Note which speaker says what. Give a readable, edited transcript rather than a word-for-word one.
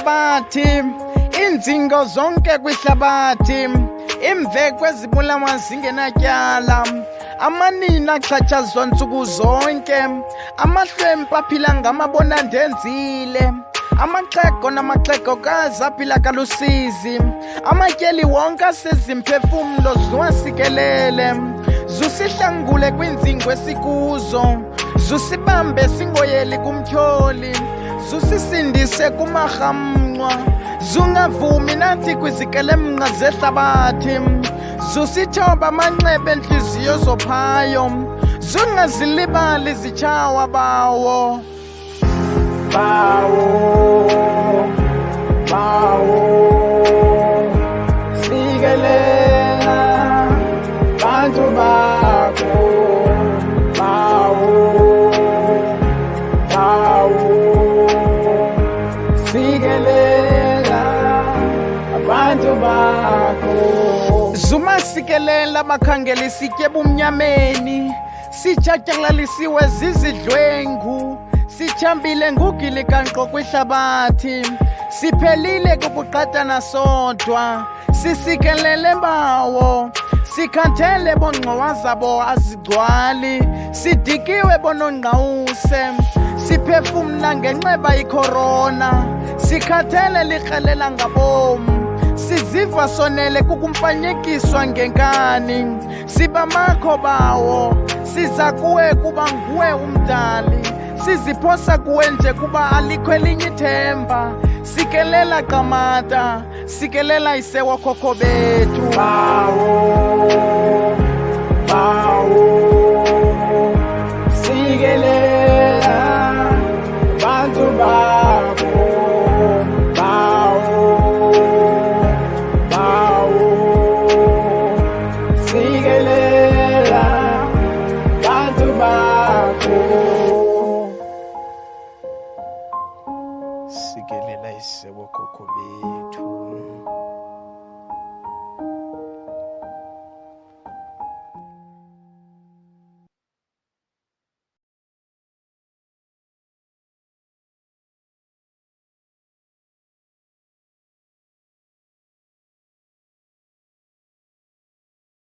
Speaker 1: kwihlabathi inzingo zonke kwihlabathi imvekwe zibulawa zingenatyala amanina axhatshazwa ntsuku zonke amahlwempu aphila ngamabona ndenzile amaxhego namaxhegokazi aphila kalusizi amatyeli wonke asezimphefumlo ziwasikelele zusihlangule kwinzingo esikuzo zusibambe singoyeli kumtyholi zusisindise kumarhamncwa zungavumi nathi kwizikelemnqa zehlabathi zusithoba amanxeba entliziyo zophayo zungazilibali zitshawa bawo sikelela bantu bakho sikelela abantu bakho zuma sikelela bakhangela isitye bumnyameni sitshatyalaliswe zizidlwengu sithambile ngugilikanqo kwihlabathi siphelile kukuqathana sodwa sisikelele bawo sikhathele bongxowa zabo azigcwali sidikiwe bonongqawuse siphefumla ngenxeba icorona sikhathele likrelela ngabomu siziva sonele kukumfanyekiswa ngenkani sibamakho bawo siza kuwe kuba nguwe umdali siziphosa kuwe nje kuba alikho elinye ithemba sikelela qamata sikelela isewakhokho bethu bawo sikelela